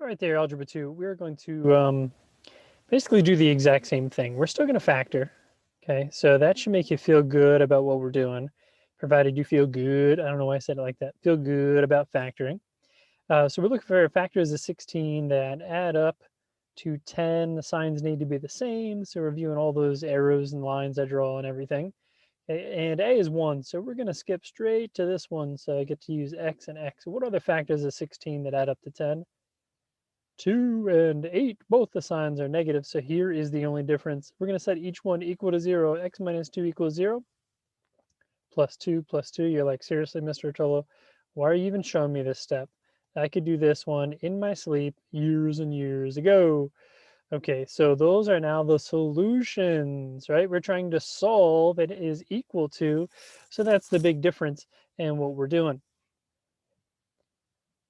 All right there, Algebra 2. We're going to basically do the exact same thing. We're still going to factor. Okay, so that should make you feel good about what we're doing, provided you feel good. I don't know why I said it like that. Feel good about factoring. So we're looking for factors of 16 that add up to 10. The signs need to be the same. So we're viewing all those arrows and lines I draw and everything. And a is 1, so we're going to skip straight to this one. So I get to use x and x. What are the factors of 16 that add up to 10? 2 and 8, both the signs are negative, so here is the only difference. We're going to set each one equal to 0. X minus 2 equals 0, plus 2 plus 2. You're like, seriously, Mr. Tolo, why are you even showing me this step? I could do this one in my sleep years and years ago. Okay, so those are now the solutions, right? We're trying to solve it is equal to, so that's the big difference in what we're doing.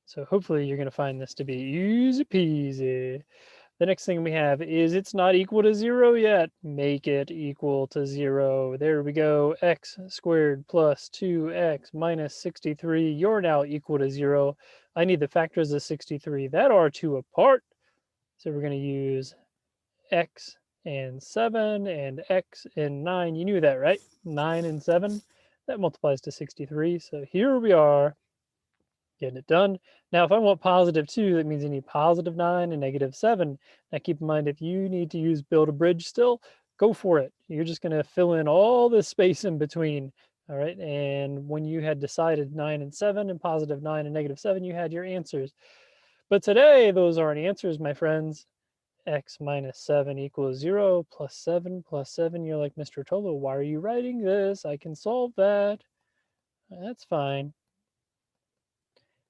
So hopefully you're going to find this to be easy peasy. The next thing we have is it's not equal to 0 yet. Make it equal to 0. There we go. X squared plus 2x minus 63. You're now equal to 0. I need the factors of 63 that are 2 apart. So we're going to use x and 7 and x and 9. You knew that, right? 9 and 7. That multiplies to 63. So here we are. Getting it done. Now, if I want positive 2, that means I need positive 9 and negative 7. Now, keep in mind, if you need to use build a bridge still, go for it. You're just going to fill in all this space in between. All right. And when you had decided 9 and 7 and positive 9 and negative 7, you had your answers. But today, those aren't answers, my friends. X minus 7 equals 0 plus 7 plus 7. You're like, Mr. Tolo, why are you writing this? I can solve that. That's fine.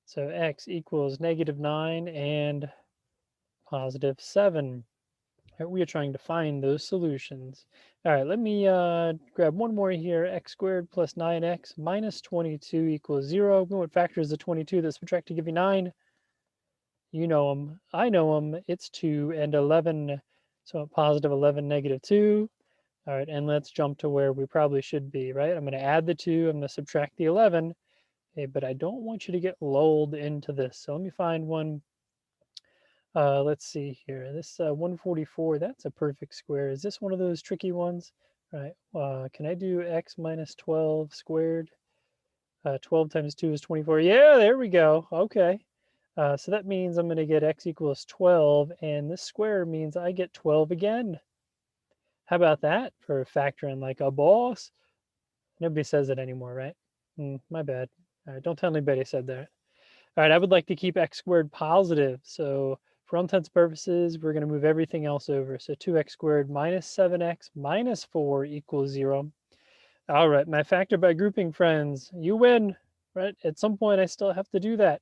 So x equals negative 9 and positive 7. We are trying to find those solutions. All right, let me grab one more here. X squared plus 9x minus 22 equals 0. What factor is the 22 that subtract to give you 9? You know them. I know them. It's 2 and 11. So positive 11, negative 2. All right, and let's jump to where we probably should be, right? I'm going to add the 2. I'm going to subtract the 11. Okay, but I don't want you to get lulled into this. So let me find one. Let's see here. This 144, that's a perfect square. Is this one of those tricky ones? All right. Can I do x minus 12 squared? 12 times 2 is 24. Yeah, there we go. Okay. So that means I'm going to get x equals 12, and this square means I get 12 again. How about that for factoring like a boss? Nobody says it anymore, right? My bad. All right, don't tell anybody I said that. All right, I would like to keep x squared positive. So for all intents and purposes, we're going to move everything else over. So 2x squared minus 7x minus 4 equals 0. All right, my factor by grouping, friends. You win, right? At some point, I still have to do that.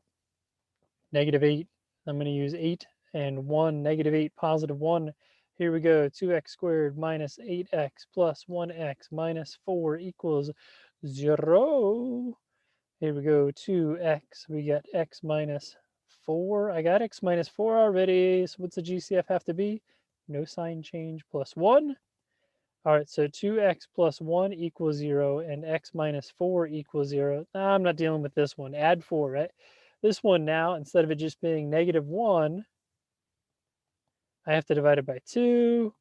Negative 8. I'm going to use 8 and 1. Negative 8, positive 1. Here we go. 2x squared minus 8x plus 1x minus 4 equals 0. Here we go, 2x. We got x minus 4. I got x minus 4 already. So what's the GCF have to be? No sign change plus 1. All right, so 2x plus 1 equals 0, and x minus 4 equals 0. I'm not dealing with this one. Add 4, right? This one now, instead of it just being negative 1, I have to divide it by 2.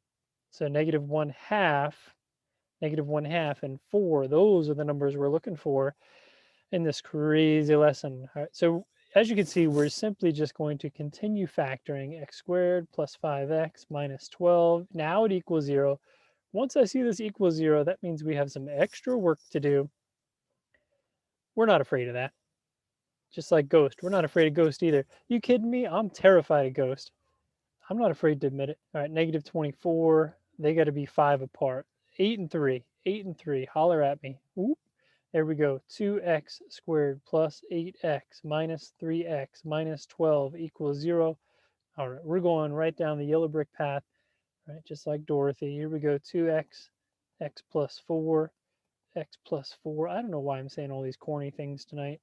So negative 1 half, negative 1 half, and 4. Those are the numbers we're looking for in this crazy lesson. All right, so as you can see, we're simply just going to continue factoring x squared plus 5x minus 12. Now it equals 0. Once I see this equals 0, that means we have some extra work to do. We're not afraid of that. Just like Ghost. We're not afraid of Ghost either. You kidding me? I'm terrified of Ghost. I'm not afraid to admit it. All right, negative 24. They got to be 5 apart. 8 and 3. 8 and 3. Holler at me. Oop. There we go. 2x squared plus 8x minus 3x minus 12 equals 0. All right, we're going right down the yellow brick path, right? Just like Dorothy. Here we go. 2x, x plus 4, x plus 4. I don't know why I'm saying all these corny things tonight.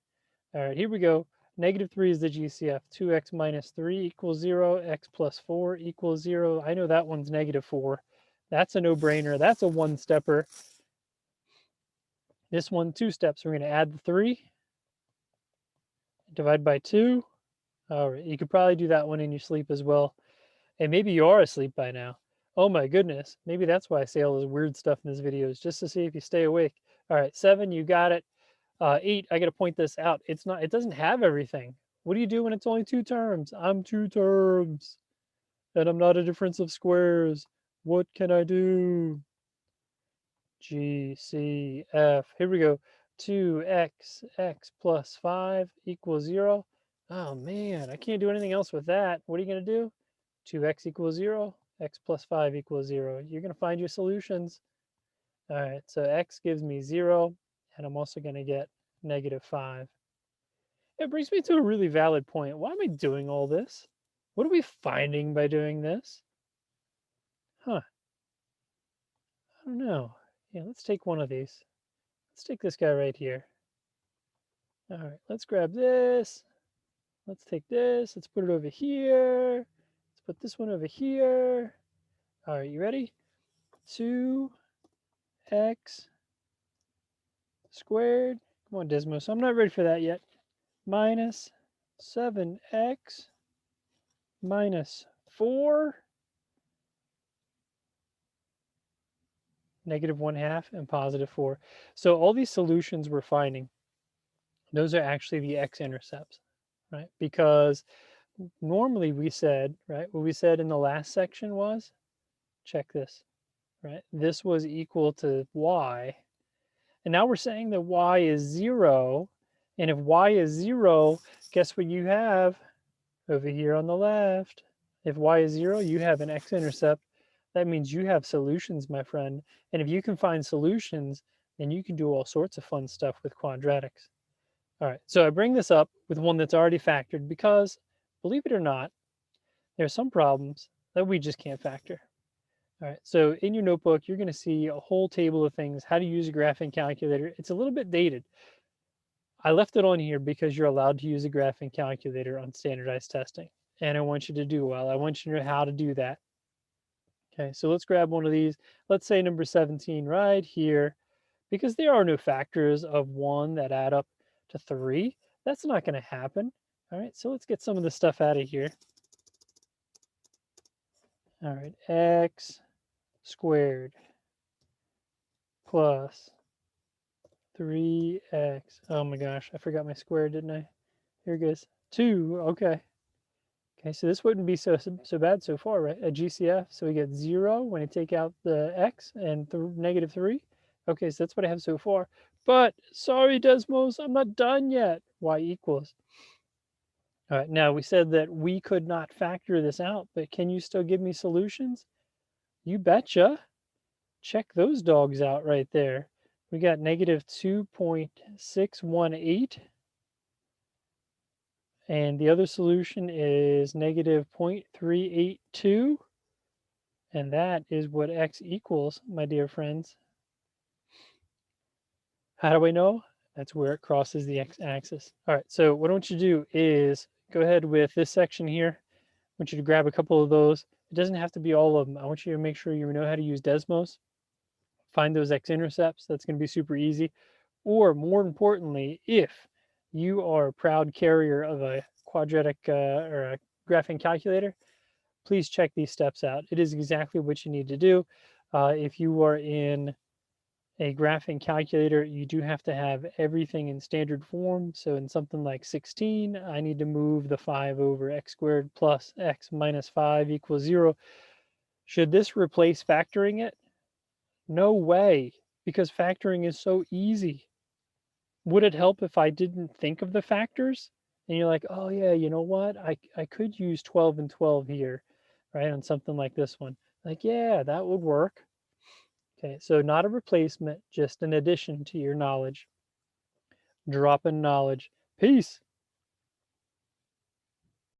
All right, here we go. Negative 3 is the GCF. 2x minus 3 equals 0. X plus 4 equals 0. I know that one's negative 4. That's a no-brainer. That's a one-stepper. This one, 2 steps. We're going to add the 3, divide by 2. All right, you could probably do that one in your sleep as well. And maybe you are asleep by now. Oh my goodness. Maybe that's why I say all this weird stuff in this video is just to see if you stay awake. All right, 7, you got it. 8, I got to point this out. It's not, it doesn't have everything. What do you do when it's only 2 terms? I'm 2 terms and I'm not a difference of squares. What can I do? G, C, F. Here we go. 2x, x plus 5 equals 0. Oh man, I can't do anything else with that. What are you going to do? 2x equals 0, x plus 5 equals 0. You're going to find your solutions. All right, so x gives me 0, and I'm also going to get -5. It brings me to a really valid point. Why am I doing all this? What are we finding by doing this? Huh, I don't know. Yeah, let's take one of these. Let's take this guy right here. All right, let's grab this. Let's take this. Let's put it over here. Let's put this one over here. All right, you ready? 2x squared. Come on, Desmos. I'm not ready for that yet. Minus 7x minus 4, -1/2, and +4. So all these solutions we're finding, those are actually the x-intercepts, right? Because normally we said, right, what we said in the last section was, check this, right? This was equal to y. And now we're saying that y is 0. And if y is 0, guess what you have over here on the left? If y is 0, you have an x-intercept. That means you have solutions, my friend. And if you can find solutions, then you can do all sorts of fun stuff with quadratics. All right, so I bring this up with one that's already factored because, believe it or not, there are some problems that we just can't factor. All right, so in your notebook, you're going to see a whole table of things, how to use a graphing calculator. It's a little bit dated. I left it on here because you're allowed to use a graphing calculator on standardized testing. And I want you to do well. I want you to know how to do that. Okay, so let's grab one of these. Let's say number 17 right here, because there are no factors of 1 that add up to 3. That's not going to happen. All right, so let's get some of the stuff out of here. All right, x squared plus 3x. Oh my gosh, I forgot my square, didn't I? Here it goes. 2, okay. Okay, so this wouldn't be so bad so far, right? A GCF, so we get 0 when I take out the x and -3. Okay, so that's what I have so far. But, sorry, Desmos, I'm not done yet. Y equals. All right, now we said that we could not factor this out, but can you still give me solutions? You betcha. Check those dogs out right there. We got -2.618. And the other solution is -0.382. And that is what x equals, my dear friends. How do I know? That's where it crosses the x-axis. All right, so what I want you to do is go ahead with this section here. I want you to grab a couple of those. It doesn't have to be all of them. I want you to make sure you know how to use Desmos. Find those x-intercepts. That's going to be super easy. Or more importantly, if you are a proud carrier of a quadratic or a graphing calculator, please check these steps out. It is exactly what you need to do. If you are in a graphing calculator, you do have to have everything in standard form. So in something like 16, I need to move the 5 over x squared plus x minus 5 equals 0. Should this replace factoring it? No way, because factoring is so easy. Would it help if I didn't think of the factors? And you're like, oh yeah, you know what? I could use 12 and 12 here, right? On something like this one. Like, yeah, that would work. Okay, so not a replacement, just an addition to your knowledge. Drop in knowledge. Peace.